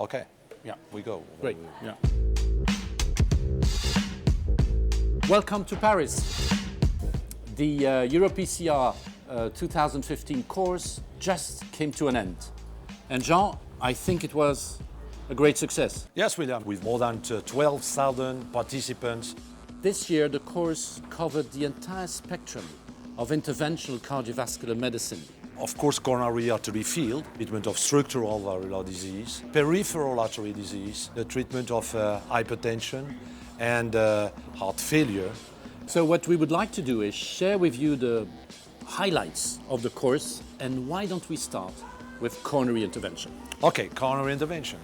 Okay, yeah, we go. Great. Yeah. Welcome to Paris. The EuroPCR 2015 course just came to an end. And Jean, I think it was a great success. Yes, William, with more than 12,000 participants. This year, the course covered the entire spectrum of interventional cardiovascular medicine. Of course, coronary artery field, treatment of structural valvular disease, peripheral artery disease, the treatment of hypertension and heart failure. So what we would like to do is share with you the highlights of the course, and why don't we start with coronary intervention? Okay, coronary intervention.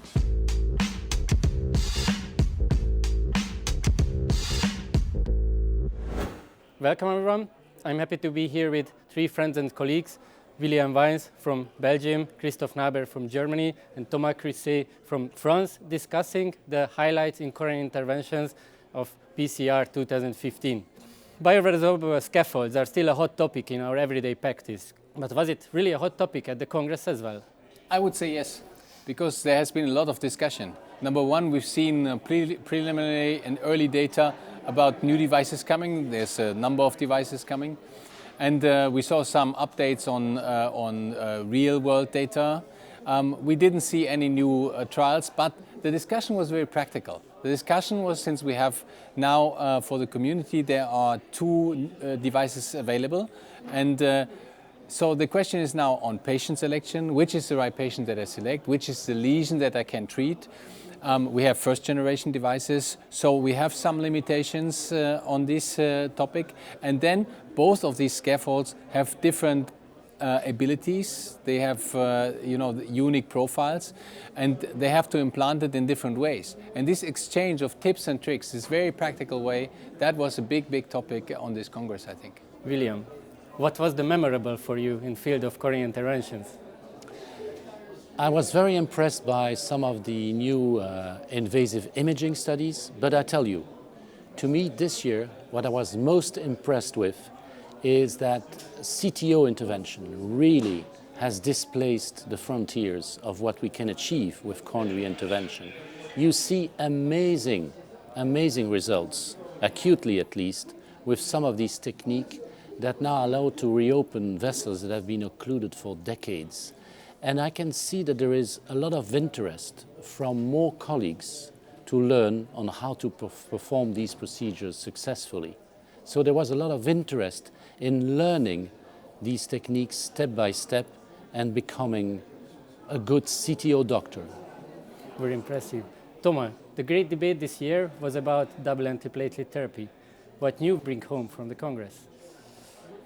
Welcome everyone. I'm happy to be here with three friends and colleagues, William Wijns from Belgium, Christophe Naber from Germany, and Thomas Crisset from France, discussing the highlights in coronary interventions of PCR 2015. Bioresorbable scaffolds are still a hot topic in our everyday practice, but was it really a hot topic at the Congress as well? I would say yes, because there has been a lot of discussion. Number one, we've seen preliminary and early data about new devices coming. There's a number of devices coming. And we saw some updates on real-world data. We didn't see any new trials, but the discussion was very practical. The discussion was, since we have now for the community, there are two devices available. And so the question is now on patient selection. Which is the right patient that I select? Which is the lesion that I can treat? We have first-generation devices, so we have some limitations on this topic. And then both of these scaffolds have different abilities. They have, unique profiles, and they have to implant it in different ways. And this exchange of tips and tricks, this very practical way, that was a big topic on this Congress, I think. William, what was the memorable for you in field of coronary interventions? I was very impressed by some of the new invasive imaging studies, but I tell you, to me this year, what I was most impressed with is that CTO intervention really has displaced the frontiers of what we can achieve with coronary intervention. You see amazing results, acutely at least, with some of these techniques that now allow to reopen vessels that have been occluded for decades. And I can see that there is a lot of interest from more colleagues to learn on how to perform these procedures successfully. So there was a lot of interest in learning these techniques step by step and becoming a good CTO doctor. Very impressive. Thomas, the great debate this year was about double antiplatelet therapy. What new bring home from the Congress?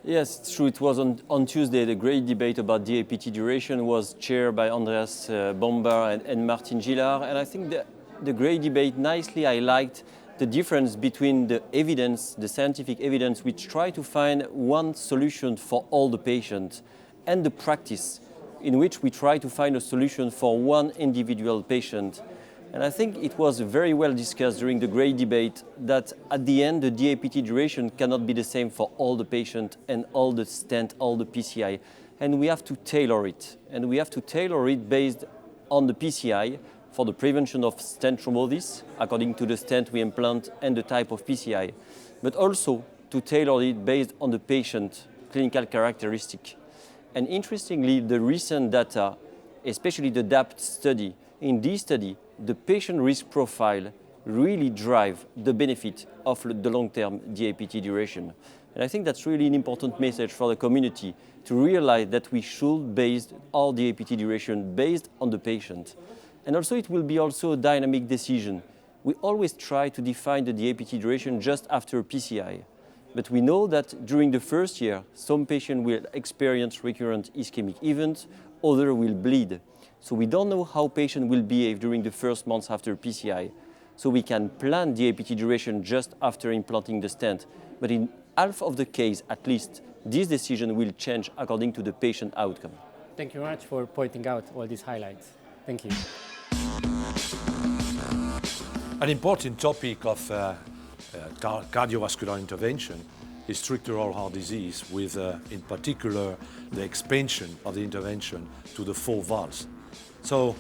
Yes, it's true. It was on Tuesday. The great debate about DAPT duration was chaired by Andreas Bomba and Martin Gillard. And I think the great debate nicely highlighted the difference between the evidence, the scientific evidence, which try to find one solution for all the patients, and the practice, in which we try to find a solution for one individual patient. And I think it was very well discussed during the great debate that at the end the DAPT duration cannot be the same for all the patients and all the stent, all the PCI. And we have to tailor it. And we have to tailor it based on the PCI for the prevention of stent thrombosis, according to the stent we implant and the type of PCI. But also to tailor it based on the patient clinical characteristic. And interestingly, the recent data, especially the DAPT study, in this study, the patient risk profile really drive the benefit of the long-term DAPT duration. And I think that's really an important message for the community to realize that we should base our DAPT duration based on the patient. And also it will be also a dynamic decision. We always try to define the DAPT duration just after PCI. But we know that during the first year, some patients will experience recurrent ischemic events, others will bleed. So we don't know how patients will behave during the first months after PCI. So we can plan DAPT duration just after implanting the stent. But in half of the case, at least, this decision will change according to the patient outcome. Thank you very much for pointing out all these highlights. Thank you. An important topic of cardiovascular intervention is structural heart disease with, in particular, the expansion of the intervention to the 4 valves. So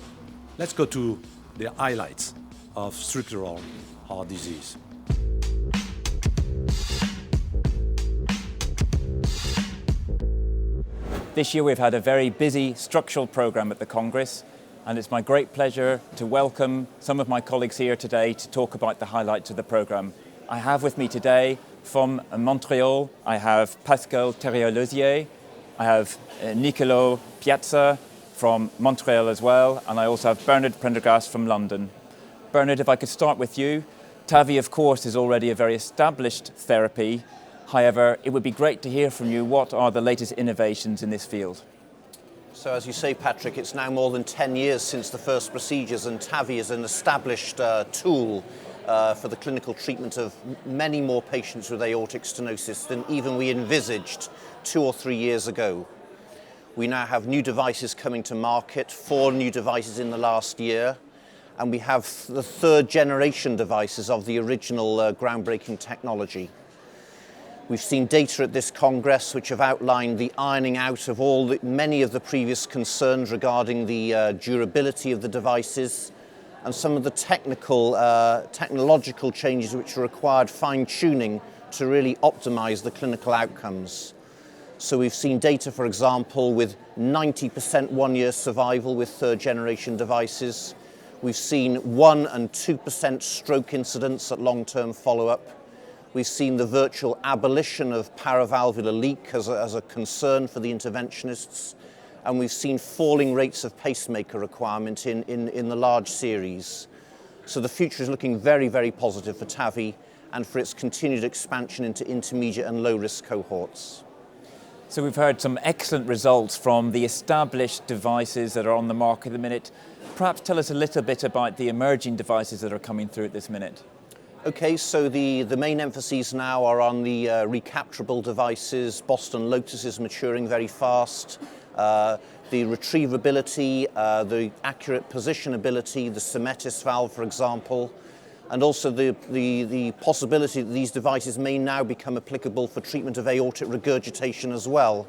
let's go to the highlights of structural heart disease. This year we've had a very busy structural programme at the Congress, and it's my great pleasure to welcome some of my colleagues here today to talk about the highlights of the programme. I have with me today from Montreal, I have Pascal Thériault-Lozier, I have Niccolò Piazza from Montreal as well, and I also have Bernard Prendergast from London. Bernard, if I could start with you. TAVI, of course, is already a very established therapy. However, it would be great to hear from you what are the latest innovations in this field. So as you say, Patrick, it's now more than 10 years since the first procedures, and TAVI is an established tool for the clinical treatment of many more patients with aortic stenosis than even we envisaged 2 or 3 years ago. We now have new devices coming to market, 4 new devices in the last year, and we have the 3rd generation devices of the original groundbreaking technology. We've seen data at this Congress which have outlined the ironing out of many of the previous concerns regarding the durability of the devices and some of the technological changes which required fine-tuning to really optimize the clinical outcomes. So we've seen data, for example, with 90% 1-year survival with 3rd generation devices. We've seen 1 and 2% stroke incidence at long-term follow-up. We've seen the virtual abolition of paravalvular leak as a concern for the interventionists, and we've seen falling rates of pacemaker requirement in the large series. So the future is looking very, very positive for TAVI and for its continued expansion into intermediate and low-risk cohorts. So we've heard some excellent results from the established devices that are on the market at the minute. Perhaps tell us a little bit about the emerging devices that are coming through at this minute. Okay, so the main emphases now are on the recapturable devices. Boston Lotus is maturing very fast. The retrievability, the accurate positionability, the Symetis valve, for example, and also the possibility that these devices may now become applicable for treatment of aortic regurgitation as well.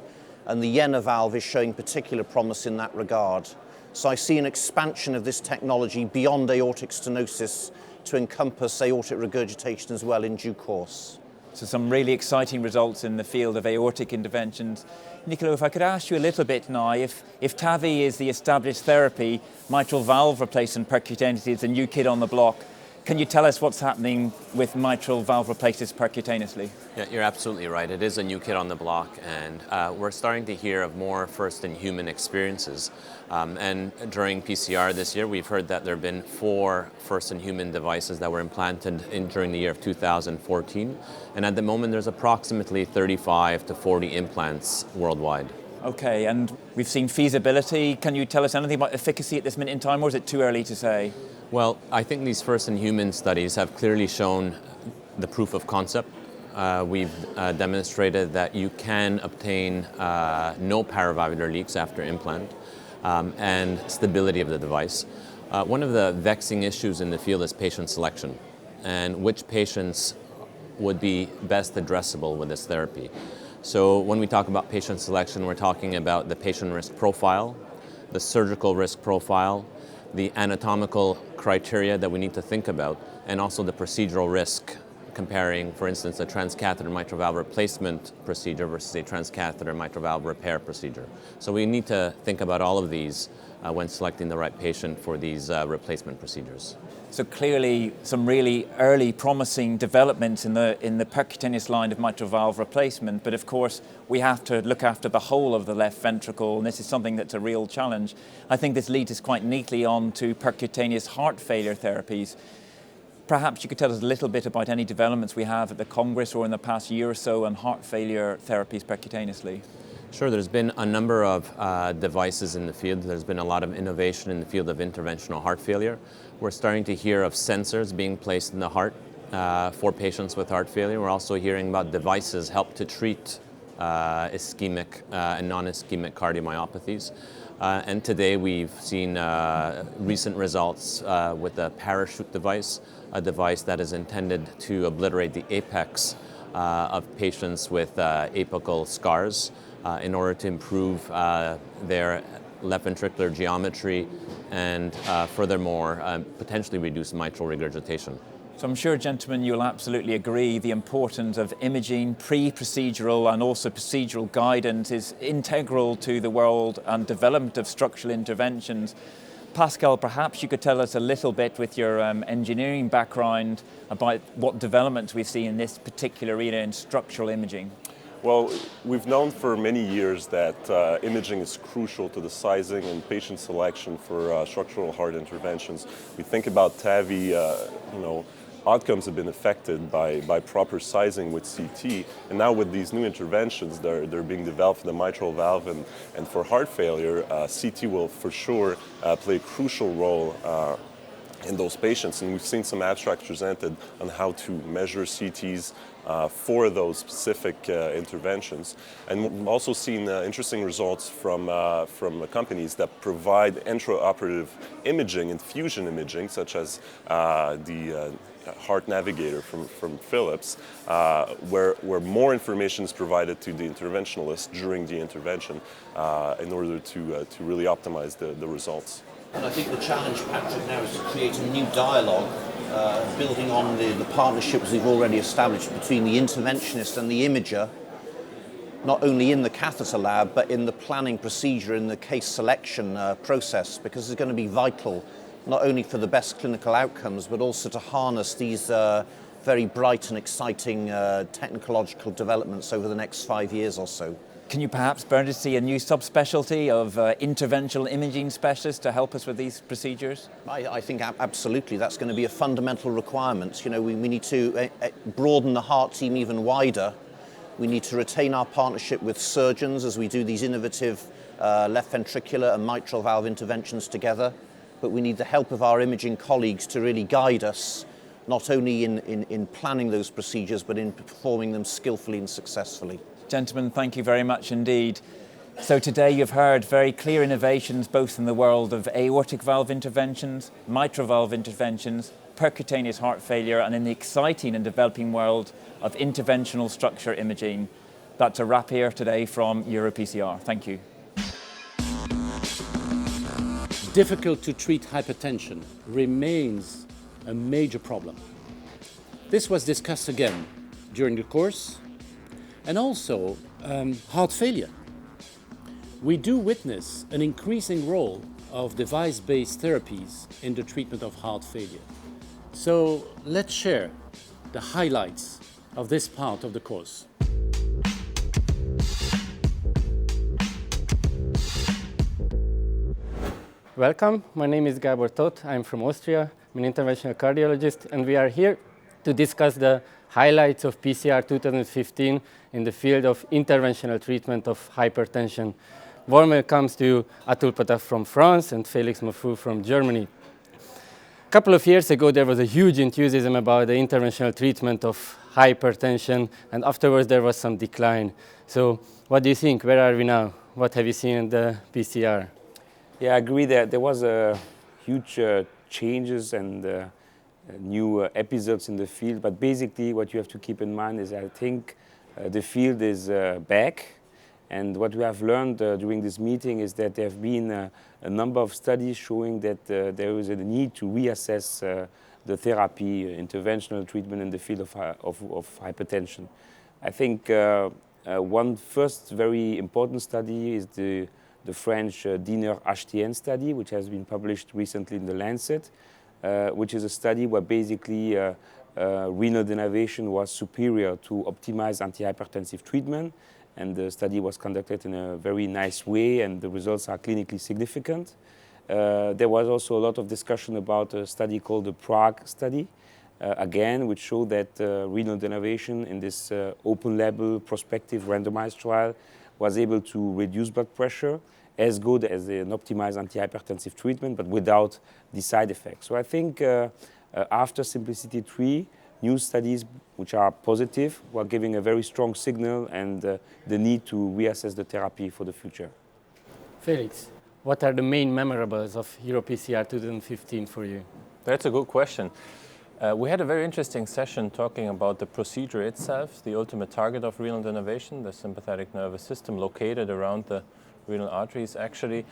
And the Jena valve is showing particular promise in that regard. So I see an expansion of this technology beyond aortic stenosis to encompass aortic regurgitation as well in due course. So some really exciting results in the field of aortic interventions. Niccolò, if I could ask you a little bit now, if TAVI is the established therapy, mitral valve replacement percutaneous is a new kid on the block, can you tell us what's happening with mitral valve replacements percutaneously? Yeah, you're absolutely right. It is a new kid on the block, and we're starting to hear of more first-in-human experiences. And during PCR this year, we've heard that there have been 4 first-in-human devices that were implanted during the year of 2014. And at the moment, there's approximately 35 to 40 implants worldwide. Okay, and we've seen feasibility. Can you tell us anything about efficacy at this minute in time, or is it too early to say? Well, I think these first-in-human studies have clearly shown the proof of concept. We've demonstrated that you can obtain no paravalvular leaks after implant and stability of the device. One of the vexing issues in the field is patient selection and which patients would be best addressable with this therapy. So when we talk about patient selection, we're talking about the patient risk profile, the surgical risk profile, the anatomical criteria that we need to think about, and also the procedural risk, comparing, for instance, a transcatheter mitral valve replacement procedure versus a transcatheter mitral valve repair procedure. So we need to think about all of these when selecting the right patient for these replacement procedures. So clearly some really early promising developments in the percutaneous line of mitral valve replacement, but of course we have to look after the whole of the left ventricle, and this is something that's a real challenge. I think this leads us quite neatly on to percutaneous heart failure therapies. Perhaps you could tell us a little bit about any developments we have at the Congress or in the past year or so on heart failure therapies percutaneously. Sure, there's been a number of devices in the field. There's been a lot of innovation in the field of interventional heart failure. We're starting to hear of sensors being placed in the heart for patients with heart failure. We're also hearing about devices help to treat ischemic and non-ischemic cardiomyopathies. And today we've seen recent results with the parachute device, a device that is intended to obliterate the apex of patients with apical scars in order to improve their left ventricular geometry, and furthermore, potentially reduce mitral regurgitation. So I'm sure, gentlemen, you'll absolutely agree the importance of imaging, pre-procedural and also procedural guidance is integral to the world and development of structural interventions. Pascal, perhaps you could tell us a little bit with your engineering background about what developments we've seen in this particular arena in structural imaging. Well, we've known for many years that imaging is crucial to the sizing and patient selection for structural heart interventions. We think about TAVI, outcomes have been affected by proper sizing with CT, and now with these new interventions, they're being developed for the mitral valve and for heart failure, CT will for sure play a crucial role in those patients, and we've seen some abstracts presented on how to measure CTs for those specific interventions. And we've also seen interesting results from companies that provide intraoperative imaging and fusion imaging, such as the Heart Navigator from Philips, where more information is provided to the interventionalist during the intervention in order to really optimize the results. And I think the challenge, Patrick, now is to create a new dialogue, building on the partnerships we've already established between the interventionist and the imager, not only in the catheter lab, but in the planning procedure, in the case selection process, because it's going to be vital, not only for the best clinical outcomes, but also to harness these very bright and exciting technological developments over the next 5 years or so. Can you perhaps bear to see a new subspecialty of interventional imaging specialists to help us with these procedures? I think absolutely that's going to be a fundamental requirement. You know, we need to broaden the heart team even wider. We need to retain our partnership with surgeons as we do these innovative left ventricular and mitral valve interventions together. But we need the help of our imaging colleagues to really guide us, not only in planning those procedures, but in performing them skillfully and successfully. Gentlemen, thank you very much indeed. So today you've heard very clear innovations both in the world of aortic valve interventions, mitral valve interventions, percutaneous heart failure, and in the exciting and developing world of interventional structure imaging. That's a wrap here today from EuroPCR. Thank you. Difficult to treat hypertension remains a major problem. This was discussed again during the course. And also heart failure. We do witness an increasing role of device-based therapies in the treatment of heart failure. So let's share the highlights of this part of the course. Welcome, my name is Gábor Tóth, I'm from Austria, I'm an interventional cardiologist, and we are here to discuss the highlights of PCR 2015 in the field of interventional treatment of hypertension. Warm welcomes to Atul Pataf from France and Felix Mafou from Germany. A couple of years ago, there was a huge enthusiasm about the interventional treatment of hypertension, and afterwards there was some decline. So what do you think? Where are we now? What have you seen in the PCR? Yeah, I agree that there was huge changes and new episodes in the field, but basically what you have to keep in mind is I think the field is back, and what we have learned during this meeting is that there have been a number of studies showing that there is a need to reassess the therapy, interventional treatment in the field of hypertension. I think one first very important study is the French Diener-Achtien study, which has been published recently in The Lancet, which is a study where basically renal denervation was superior to optimized antihypertensive treatment, and the study was conducted in a very nice way, and the results are clinically significant. There was also a lot of discussion about a study called the Prague study, again, which showed that renal denervation in this open-label prospective randomized trial was able to reduce blood pressure as good as an optimized antihypertensive treatment, but without the side effects. So I think after Simplicity 3, new studies which are positive were giving a very strong signal and the need to reassess the therapy for the future. Felix, what are the main memorables of EuroPCR 2015 for you? That's a good question. We had a very interesting session talking about the procedure itself, the ultimate target of renal denervation, the sympathetic nervous system located around the renal arteries actually.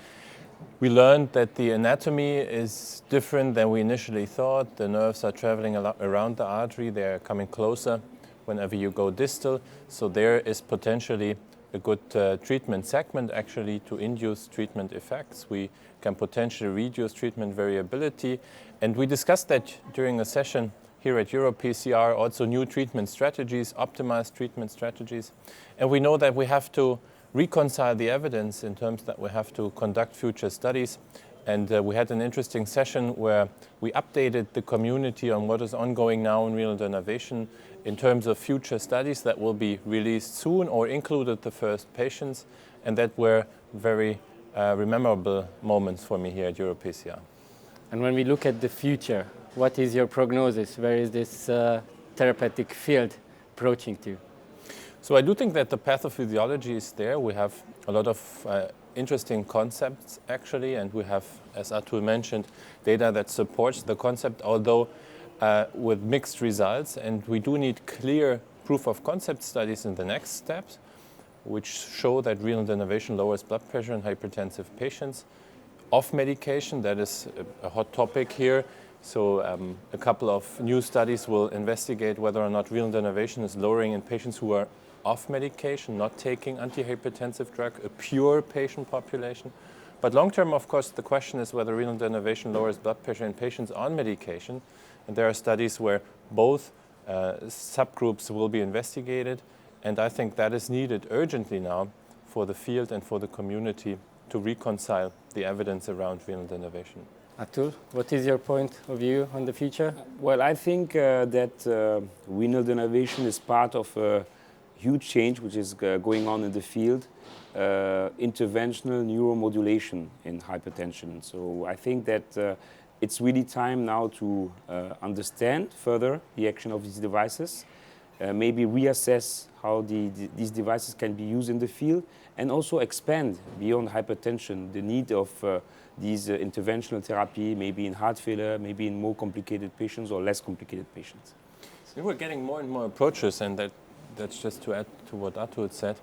We learned that the anatomy is different than we initially thought. The nerves are traveling around the artery. They are coming closer whenever you go distal. So there is potentially a good treatment segment actually to induce treatment effects. We can potentially reduce treatment variability. And we discussed that during a session here at EuroPCR, also new treatment strategies, optimized treatment strategies. And we know that we have to reconcile the evidence in terms that we have to conduct future studies. And we had an interesting session where we updated the community on what is ongoing now in renal denervation in terms of future studies that will be released soon or included the first patients. And that were very memorable moments for me here at EuroPCR. And when we look at the future, what is your prognosis? Where is this therapeutic field approaching to? So I do think that the pathophysiology is there. We have a lot of interesting concepts actually, and we have, as Atul mentioned, data that supports the concept, although with mixed results. And we do need clear proof of concept studies in the next steps, which show that renal denervation lowers blood pressure in hypertensive patients off medication. That is a hot topic here. So a couple of new studies will investigate whether or not renal denervation is lowering in patients who are off medication, not taking antihypertensive drug, a pure patient population. But long term, of course, the question is whether renal denervation lowers blood pressure in patients on medication. And there are studies where both subgroups will be investigated. And I think that is needed urgently now for the field and for the community to reconcile the evidence around renal denervation. Atul, what is your point of view on the future? Well, I think that renal denervation is part of a huge change which is going on in the field, interventional neuromodulation in hypertension. So I think that it's really time now to understand further the action of these devices, maybe reassess how these devices can be used in the field, and also expand beyond hypertension the need of these interventional therapy, maybe in heart failure, maybe in more complicated patients or less complicated patients. So we're getting more and more approaches, and that's just to add to what Atul said.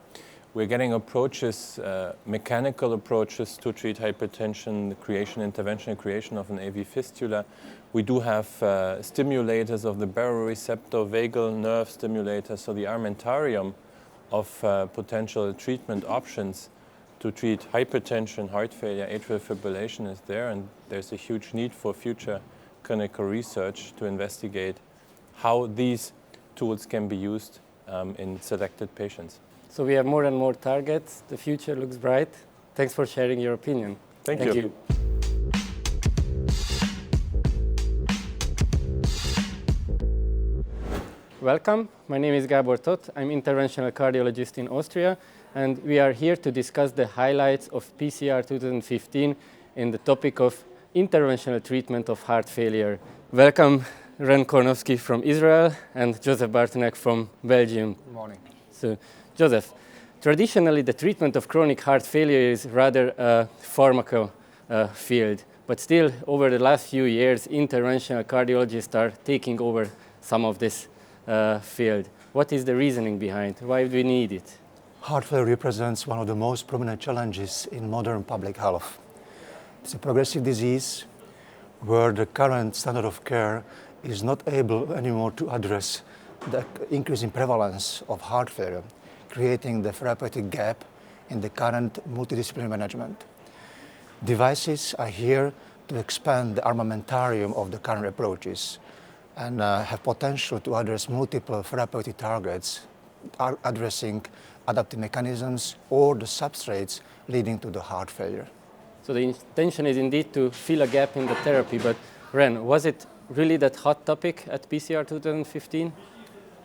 We're getting approaches, mechanical approaches to treat hypertension, the creation, interventional creation of an AV fistula. We do have stimulators of the baroreceptor, vagal nerve stimulators, so the armamentarium of potential treatment options to treat hypertension, heart failure, atrial fibrillation is there, and there's a huge need for future clinical research to investigate how these tools can be used in selected patients. So we have more and more targets. The future looks bright. Thanks for sharing your opinion. Thank you. Welcome. My name is Gábor Tóth. I'm interventional cardiologist in Austria, and we are here to discuss the highlights of PCR 2015 in the topic of interventional treatment of heart failure. Welcome, Ren Kornowski from Israel and Joseph Bartonek from Belgium. Good morning. So, Joseph, traditionally the treatment of chronic heart failure is rather a pharmaco field, but still over the last few years interventional cardiologists are taking over some of this field. What is the reasoning behind? Why do we need it? Heart failure represents one of the most prominent challenges in modern public health. It's a progressive disease where the current standard of care is not able anymore to address the increasing prevalence of heart failure, creating the therapeutic gap in the current multidisciplinary management. Devices are here to expand the armamentarium of the current approaches and have potential to address multiple therapeutic targets, addressing adaptive mechanisms or the substrates leading to the heart failure. So the intention is indeed to fill a gap in the therapy, but Ren, was it really that hot topic at PCR 2015?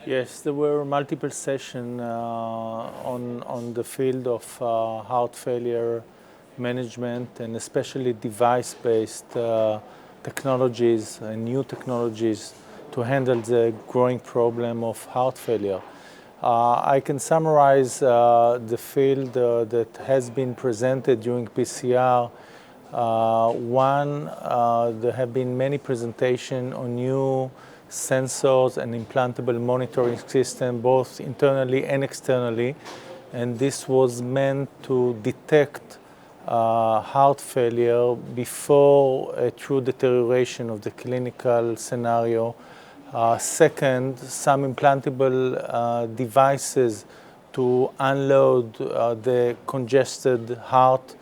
Yes, there were multiple sessions on the field of heart failure management, and especially device-based technologies and new technologies to handle the growing problem of heart failure. I can summarize the field that has been presented during PCR. There have been many presentations on new sensors and implantable monitoring system, both internally and externally, and this was meant to detect heart failure before a true deterioration of the clinical scenario. Second, some implantable devices to unload the congested heart,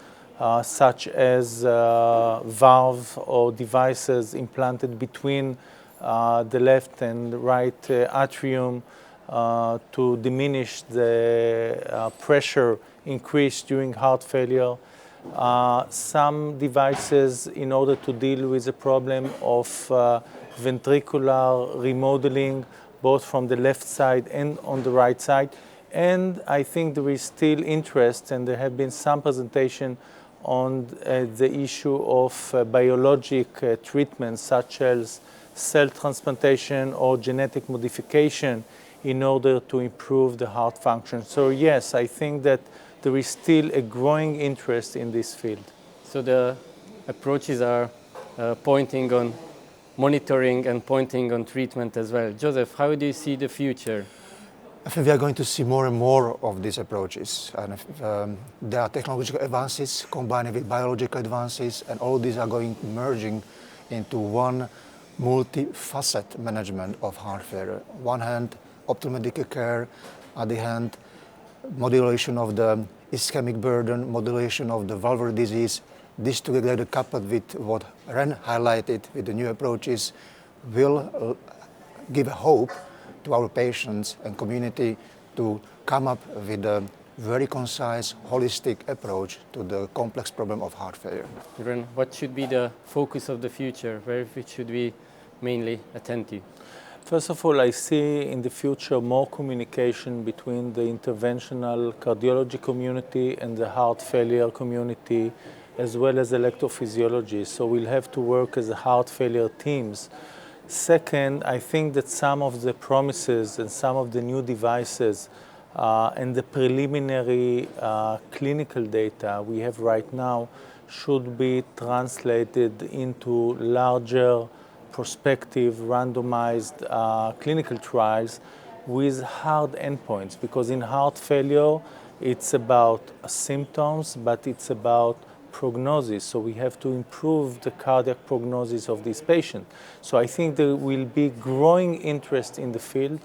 such as valve or devices implanted between the left and right atrium to diminish the pressure increase during heart failure. Some devices in order to deal with the problem of ventricular remodeling, both from the left side and on the right side. And I think there is still interest, and there have been some presentation on the issue of biologic treatments such as cell transplantation or genetic modification in order to improve the heart function. So yes, I think that there is still a growing interest in this field. So the approaches are pointing on monitoring and pointing on treatment as well. Joseph, how do you see the future? I think we are going to see more and more of these approaches. And there are technological advances combined with biological advances, and all these are going merging into one multi-facet management of heart failure. On one hand, optimal medical care, on the other hand, modulation of the ischemic burden, modulation of the valvular disease. This together coupled with what Ren highlighted with the new approaches will give hope to our patients and community to come up with a very concise, holistic approach to the complex problem of heart failure. Ren, what should be the focus of the future? Where should we mainly attend to? First of all, I see in the future more communication between the interventional cardiology community and the heart failure community, as well as electrophysiology. So we'll have to work as heart failure teams. Second, I think that some of the promises and some of the new devices and the preliminary clinical data we have right now should be translated into larger prospective randomized clinical trials with hard endpoints, because in heart failure it's about symptoms, but it's about prognosis. So we have to improve the cardiac prognosis of these patients. So I think there will be growing interest in the field,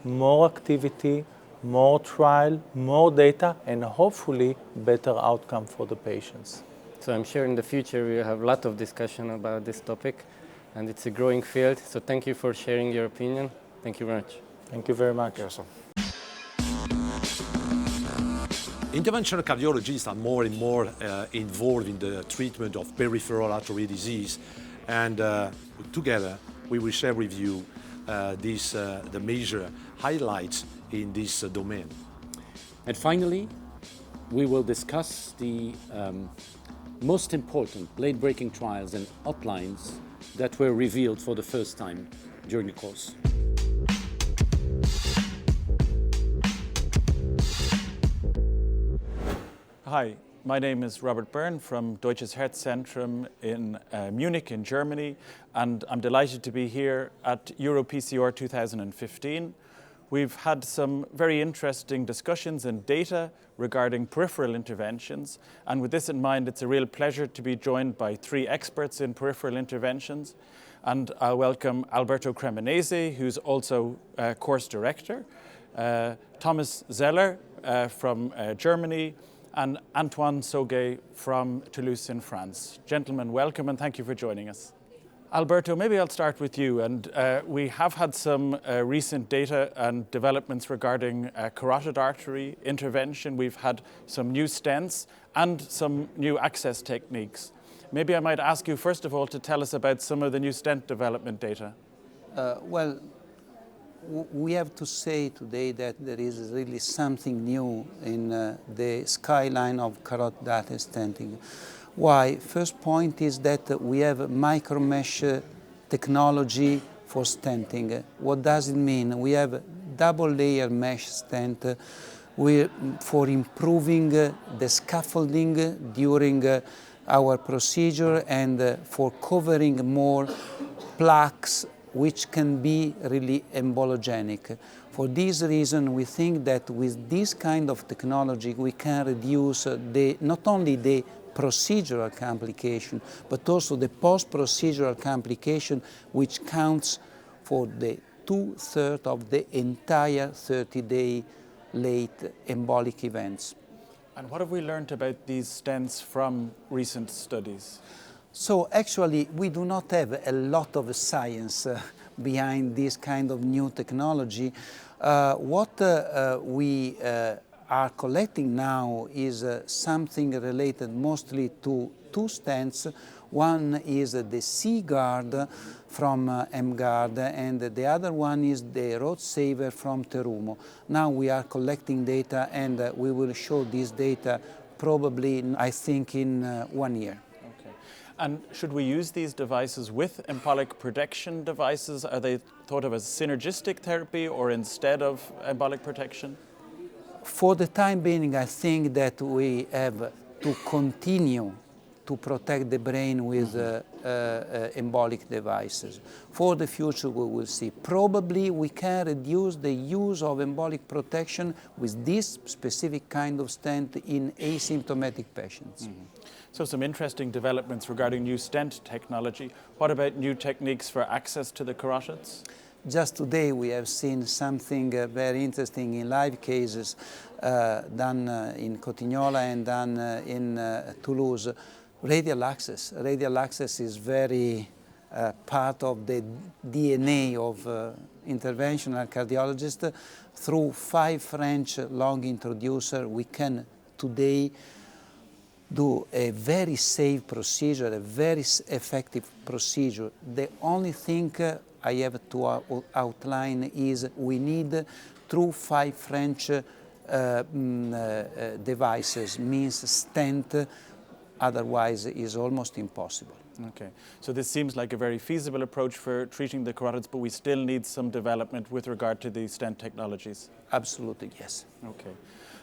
more activity, more trial, more data, and hopefully better outcome for the patients. So I'm sure in the future we'll have a lot of discussion about this topic, and it's a growing field. So thank you for sharing your opinion. Thank you very much. Thank you very much. Interventional cardiologists are more and more involved in the treatment of peripheral artery disease, and together we will share with you the major highlights in this domain. And finally, we will discuss the most important late-breaking trials and uplines that were revealed for the first time during the course. Hi, my name is Robert Byrne from Deutsches Herzzentrum in Munich in Germany, and I'm delighted to be here at EuroPCR 2015. We've had some very interesting discussions and data regarding peripheral interventions, and with this in mind, it's a real pleasure to be joined by three experts in peripheral interventions. And I'll welcome Alberto Cremonese, who's also course director, Thomas Zeller from Germany, and Antoine Sauguet from Toulouse in France. Gentlemen, welcome and thank you for joining us. Alberto, maybe I'll start with you. And we have had some recent data and developments regarding carotid artery intervention. We've had some new stents and some new access techniques. Maybe I might ask you, first of all, to tell us about some of the new stent development data. We have to say today that there is really something new in the skyline of carotid artery stenting. Why? First point is that we have micromesh technology for stenting. What does it mean? We have double layer mesh stent for improving the scaffolding during our procedure and for covering more plaques which can be really embologenic. For this reason, we think that with this kind of technology, we can reduce not only the procedural complication, but also the post-procedural complication, which counts for the 2/3 of the entire 30-day late embolic events. And what have we learned about these stents from recent studies? So actually, we do not have a lot of science behind this kind of new technology. What we are collecting now is something related mostly to two stents. One is the C-Guard from M-Guard, and the other one is the Road Saver from Terumo. Now we are collecting data, and we will show this data probably, I think, in 1 year. Okay. And should we use these devices with embolic protection devices? Are they thought of as synergistic therapy or instead of embolic protection? For the time being, I think that we have to continue to protect the brain with embolic devices. For the future, we will see. Probably we can reduce the use of embolic protection with this specific kind of stent in asymptomatic patients. So some interesting developments regarding new stent technology. What about new techniques for access to the carotids? Just today we have seen something very interesting in live cases done in Cotignola and done in Toulouse. Radial access. Radial access is very part of the DNA of interventional cardiologists. Through 5 French long introducer, we can today do a very safe procedure, a very effective procedure. The only thing I have to outline is we need through 5 French devices, means stent, otherwise is almost impossible. Okay, so this seems like a very feasible approach for treating the carotids, but we still need some development with regard to the stent technologies. Absolutely, yes. Okay.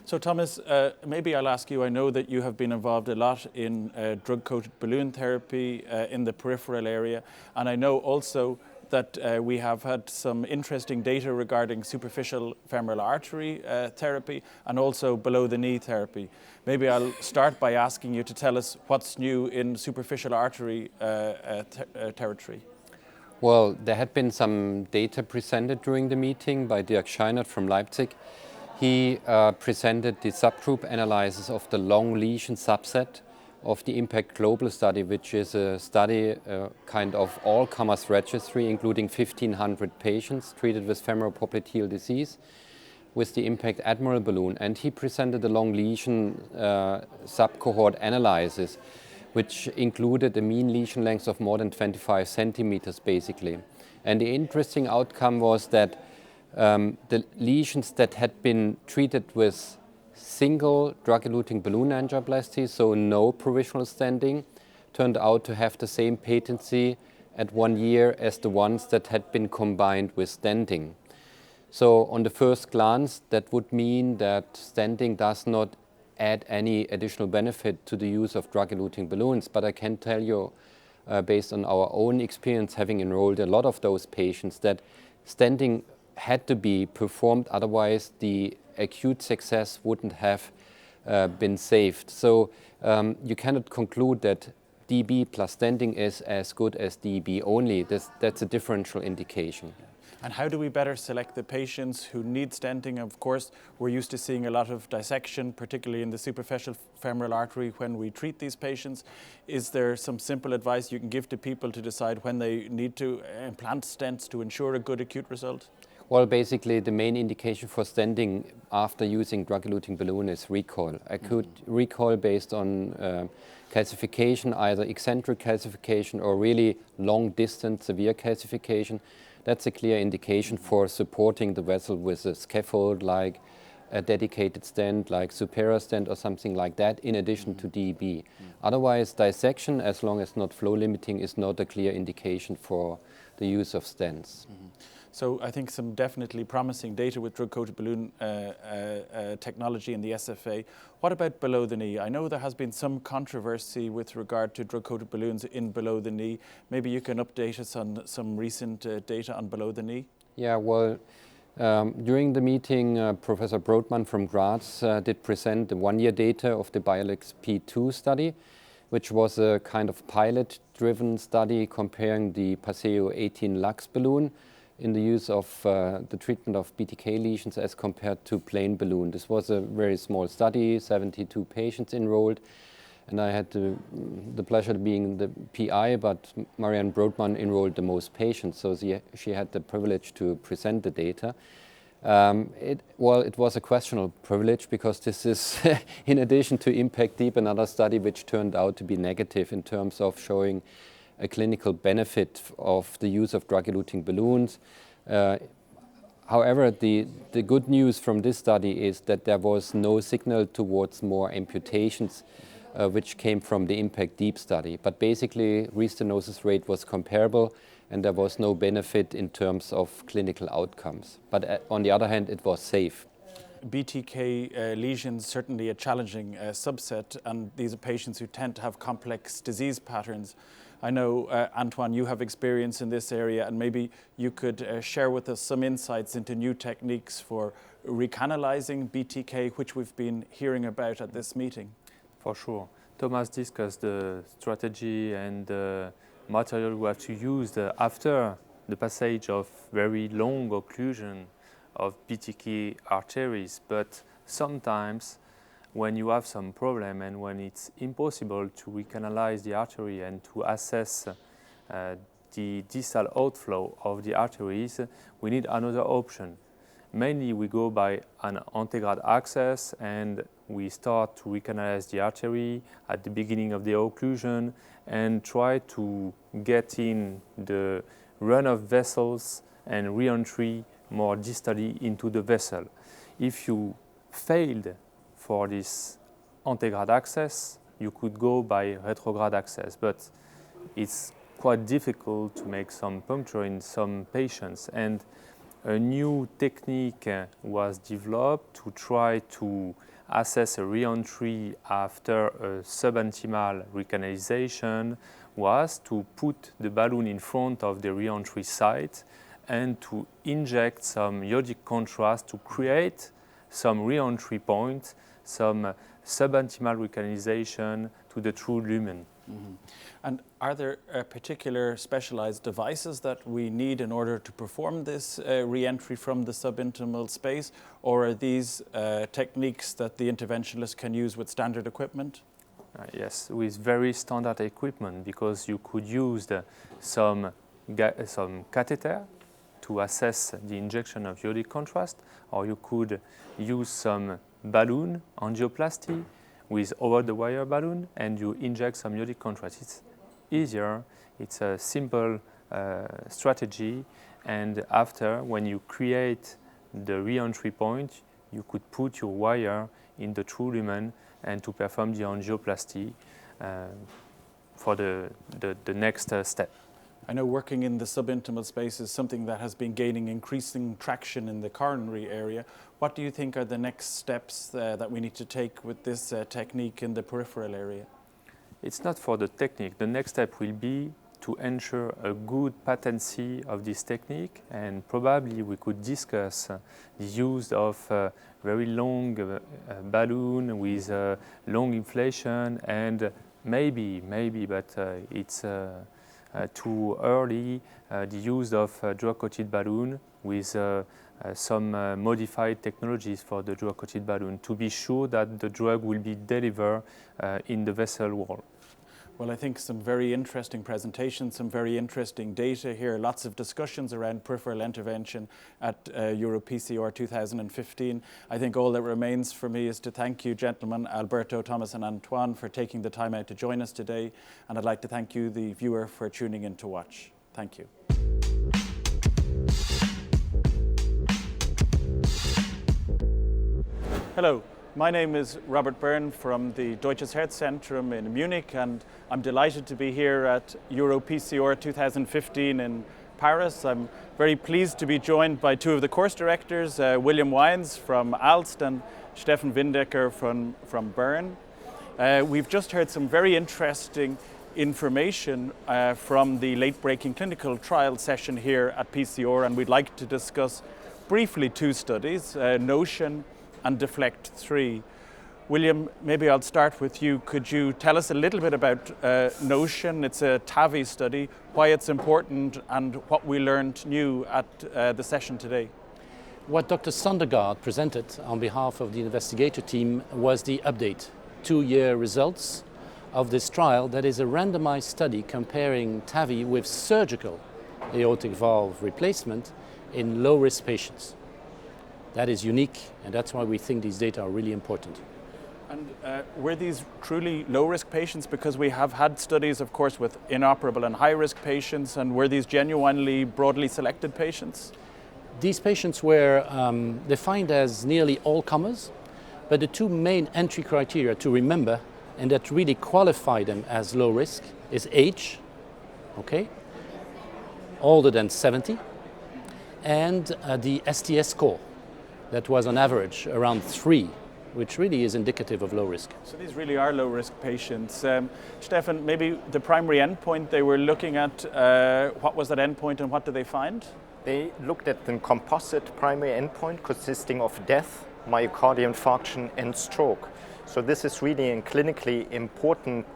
So Thomas, maybe I'll ask you, I know that you have been involved a lot in drug-coated balloon therapy in the peripheral area, and I know also that we have had some interesting data regarding superficial femoral artery therapy and also below-the-knee therapy. Maybe I'll start by asking you to tell us what's new in superficial artery territory. Well, there had been some data presented during the meeting by Dirk Scheinert from Leipzig. He presented the subgroup analysis of the long lesion subset of the IMPACT Global study, which is a study kind of all-comers registry, including 1,500 patients treated with femoral popliteal disease with the IMPACT Admiral balloon. And he presented a long lesion subcohort analysis, which included a mean lesion length of more than 25 centimeters, basically. And the interesting outcome was that the lesions that had been treated with single drug-eluting balloon angioplasty, so no provisional stenting, turned out to have the same patency at 1 year as the ones that had been combined with stenting. So on the first glance, that would mean that stenting does not add any additional benefit to the use of drug-eluting balloons. But I can tell you, based on our own experience, having enrolled a lot of those patients, that stenting had to be performed, otherwise the acute success wouldn't have been saved. So you cannot conclude that DB plus stenting is as good as DB only. That's a differential indication. And how do we better select the patients who need stenting? Of course, we're used to seeing a lot of dissection, particularly in the superficial femoral artery when we treat these patients. Is there some simple advice you can give to people to decide when they need to implant stents to ensure a good acute result? Well, basically, the main indication for stenting after using drug-eluting balloon is recall. Acute recall based on calcification, either eccentric calcification or really long-distance severe calcification. That's a clear indication for supporting the vessel with a scaffold, like a dedicated stent, like superior stent or something like that, in addition to DEB. Otherwise, dissection, as long as not flow limiting, is not a clear indication for the use of stents. So I think some definitely promising data with drug-coated balloon technology in the SFA. What about below the knee? I know there has been some controversy with regard to drug-coated balloons in below the knee. Maybe you can update us on some recent data on below the knee? Yeah, well, during the meeting, Professor Brodmann from Graz did present the 1-year data of the BIOLEX P2 study. which was a kind of pilot-driven study comparing the Paseo 18 Lux balloon in the use of the treatment of BTK lesions as compared to plain balloon. This was a very small study, 72 patients enrolled, and I had the pleasure of being the PI, but Marianne Brodmann enrolled the most patients, so she had the privilege to present the data. It was a questionable privilege because this is, in addition to Impact Deep, another study which turned out to be negative in terms of showing a clinical benefit of the use of drug-eluting balloons. However, the good news from this study is that there was no signal towards more amputations which came from the Impact Deep study. But basically, restenosis rate was comparable and there was no benefit in terms of clinical outcomes. But on the other hand, it was safe. BTK lesions, certainly a challenging subset, and these are patients who tend to have complex disease patterns. I know, Antoine, you have experience in this area, and maybe you could share with us some insights into new techniques for recanalizing BTK, which we've been hearing about at this meeting. For sure. Thomas discussed the strategy and the material we have to use after the passage of very long occlusion of BTK arteries, but sometimes when you have some problem and when it's impossible to recanalize the artery and to assess the distal outflow of the arteries, we need another option. Mainly we go by an antegrade access and we start to recanalize the artery at the beginning of the occlusion and try to get in the run of vessels and re-entry more distally into the vessel. If you failed for this antegrade access, you could go by retrograde access, but it's quite difficult to make some puncture in some patients. And a new technique was developed to try to assess a re-entry after a subintimal recanalization, was to put the balloon in front of the re-entry site and to inject some iodic contrast to create some re-entry point, some subintimal recanalization to the true lumen. Mm-hmm. And are there particular specialized devices that we need in order to perform this re-entry from the subintimal space, or are these techniques that the interventionalist can use with standard equipment? Yes, with very standard equipment, because you could use some catheter to assess the injection of iodic contrast, or you could use some balloon angioplasty with over-the-wire balloon and you inject some iodic contrast. It's easier, it's a simple strategy, and after, when you create the re-entry point, you could put your wire in the true lumen and to perform the angioplasty for the next step. I know working in the subintimal space is something that has been gaining increasing traction in the coronary area. What do you think are the next steps that we need to take with this technique in the peripheral area? It's not for the technique. The next step will be to ensure a good patency of this technique, and probably we could discuss the use of very long balloon with long inflation, and maybe, but it's too early, the use of drug-coated balloon with some modified technologies for the drug-coated balloon to be sure that the drug will be delivered in the vessel wall. Well, I think some very interesting presentations, some very interesting data here, lots of discussions around peripheral intervention at EuroPCR 2015. I think all that remains for me is to thank you, gentlemen, Alberto, Thomas and Antoine, for taking the time out to join us today. And I'd like to thank you, the viewer, for tuning in to watch. Thank you. Hello. My name is Robert Byrne from the Deutsches Herzzentrum in Munich, and I'm delighted to be here at EuroPCR 2015 in Paris. I'm very pleased to be joined by two of the course directors, William Wijns from Aalst and Steffen Windecker from Bern. We've just heard some very interesting information from the late-breaking clinical trial session here at PCR, and we'd like to discuss briefly two studies, Notion and Deflect 3. William, maybe I'll start with you. Could you tell us a little bit about Notion? It's a TAVI study, why it's important and what we learned new at the session today. What Dr. Sondergaard presented on behalf of the investigator team was the update, 2-year results of this trial that is a randomized study comparing TAVI with surgical aortic valve replacement in low-risk patients. That is unique, and that's why we think these data are really important. And were these truly low-risk patients? Because we have had studies, of course, with inoperable and high-risk patients, and were these genuinely broadly selected patients? These patients were defined as nearly all comers, but the two main entry criteria to remember, and that really qualify them as low risk, is age, okay, older than 70, and the STS score, that was on average around 3, which really is indicative of low risk. So these really are low risk patients. Stefan, maybe the primary endpoint they were looking at, what was that endpoint and what did they find? They looked at the composite primary endpoint consisting of death, myocardial infarction and stroke. So this is really a clinically important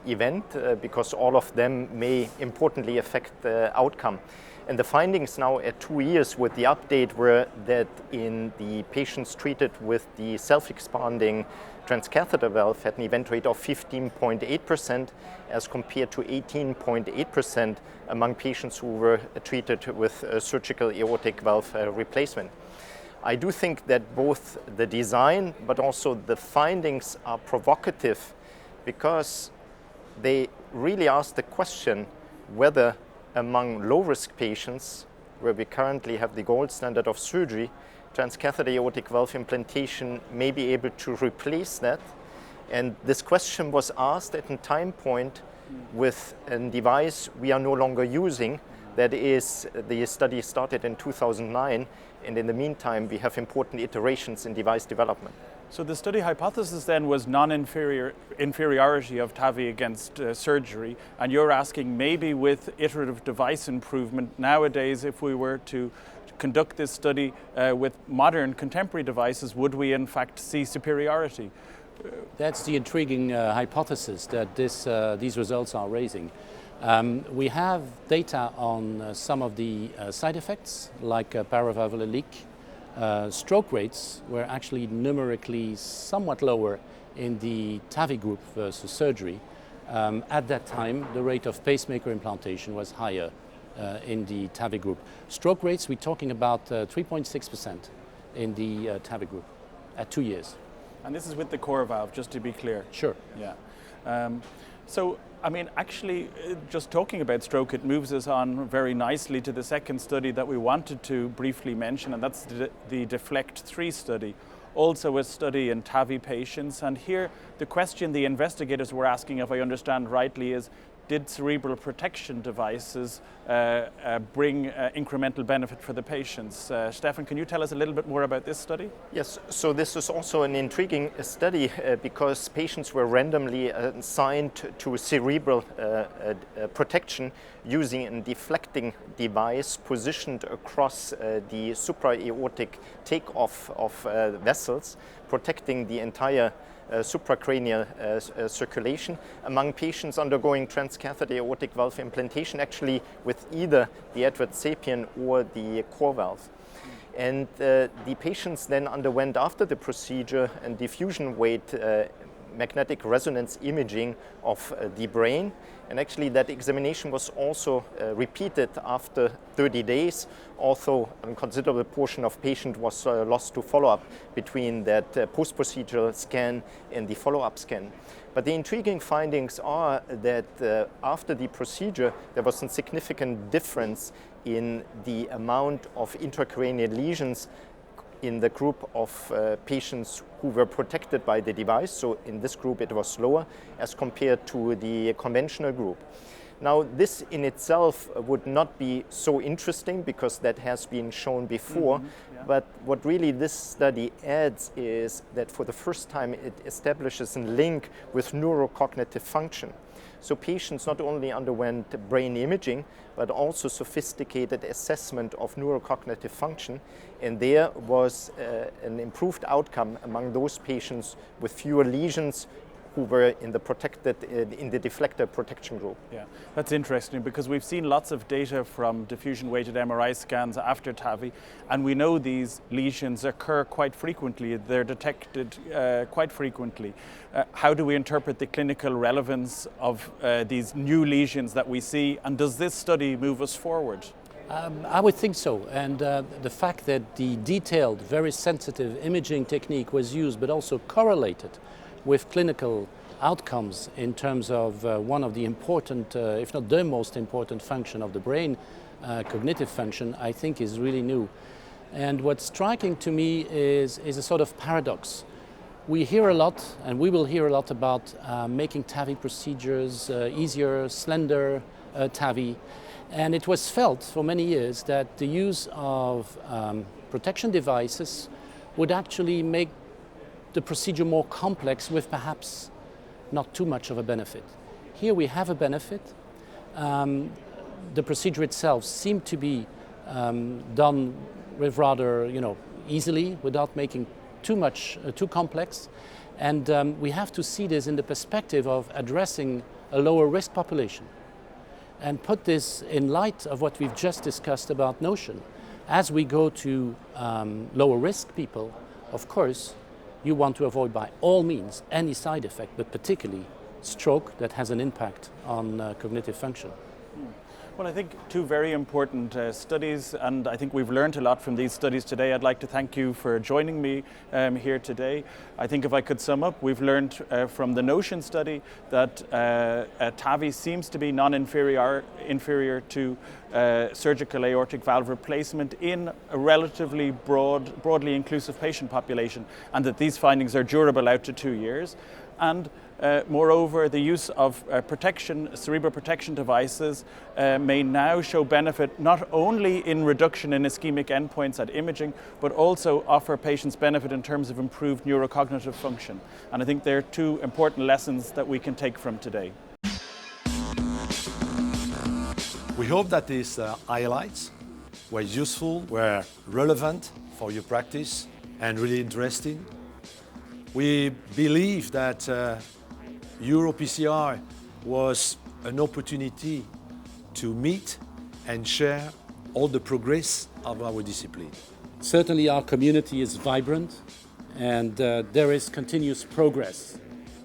event because all of them may importantly affect the outcome. And the findings now at 2 years with the update were that in the patients treated with the self-expanding transcatheter valve had an event rate of 15.8% as compared to 18.8% among patients who were treated with surgical aortic valve replacement. I do think that both the design but also the findings are provocative because they really ask the question whether among low-risk patients, where we currently have the gold standard of surgery, transcatheter aortic valve implantation may be able to replace that. And this question was asked at a time point with a device we are no longer using. That is, the study started in 2009, and in the meantime, we have important iterations in device development. So the study hypothesis then was non-inferiority of TAVI against surgery, and you're asking maybe with iterative device improvement nowadays, if we were to conduct this study with modern contemporary devices, would we in fact see superiority? That's the intriguing hypothesis that these results are raising. We have data on some of the side effects like paravalvular leak. Stroke rates were actually numerically somewhat lower in the TAVI group versus surgery. At that time, the rate of pacemaker implantation was higher in the TAVI group. Stroke rates, we're talking about 3.6% in the TAVI group at 2 years. And this is with the core valve, just to be clear. Sure. Yeah. So, I mean, actually, just talking about stroke, it moves us on very nicely to the second study that we wanted to briefly mention, and that's the Deflect 3 study, also a study in TAVI patients. And here, the question the investigators were asking, if I understand rightly, is did cerebral protection devices bring incremental benefit for the patients? Stefan, can you tell us a little bit more about this study? Yes, so this is also an intriguing study because patients were randomly assigned to cerebral protection using a deflecting device positioned across the supraaortic takeoff of vessels, protecting the entire supracranial circulation among patients undergoing transcatheter aortic valve implantation, actually with either the Edwards sapien or the core valve. And the patients then underwent, after the procedure, a diffusion weight magnetic resonance imaging of the brain. And actually that examination was also repeated after 30 days, although a considerable portion of patient was lost to follow-up between that post-procedural scan and the follow-up scan. But the intriguing findings are that after the procedure, there was a significant difference in the amount of intracranial lesions in the group of patients who were protected by the device. So in this group it was lower as compared to the conventional group. Now this in itself would not be so interesting because that has been shown before, but what really this study adds is that for the first time it establishes a link with neurocognitive function. So patients not only underwent brain imaging, but also sophisticated assessment of neurocognitive function. And there was an improved outcome among those patients with fewer lesions who were in the deflector protection group. Yeah, that's interesting because we've seen lots of data from diffusion-weighted MRI scans after TAVI, and we know these lesions occur quite frequently. They're detected quite frequently. How do we interpret the clinical relevance of these new lesions that we see, and does this study move us forward? I would think so, and the fact that the detailed, very sensitive imaging technique was used, but also correlated with clinical outcomes in terms of one of the important, if not the most important function of the brain, cognitive function, I think is really new. And what's striking to me is a sort of paradox. We hear a lot, and we will hear a lot about making TAVI procedures easier, slender TAVI. And it was felt for many years that the use of protection devices would actually make the procedure more complex with perhaps not too much of a benefit. Here we have a benefit. The procedure itself seemed to be done with rather, easily without making too complex. And we have to see this in the perspective of addressing a lower risk population and put this in light of what we've just discussed about notion. As we go to lower risk people, of course, you want to avoid by all means any side effect, but particularly stroke that has an impact on cognitive function. Well, I think two very important studies, and I think we've learned a lot from these studies today. I'd like to thank you for joining me here today. I think if I could sum up, we've learned from the NOTION study that TAVI seems to be inferior to surgical aortic valve replacement in a relatively broadly inclusive patient population, and that these findings are durable out to 2 years. And moreover, the use of cerebral protection devices may now show benefit not only in reduction in ischemic endpoints at imaging, but also offer patients benefit in terms of improved neurocognitive function. And I think they're two important lessons that we can take from today. We hope that these highlights were useful, were relevant for your practice, and really interesting. We believe that EuroPCR was an opportunity to meet and share all the progress of our discipline. Certainly our community is vibrant, and there is continuous progress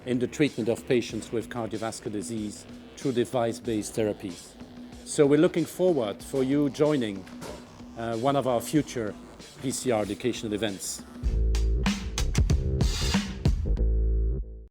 in the treatment of patients with cardiovascular disease through device-based therapies. So we're looking forward for you joining one of our future PCR educational events.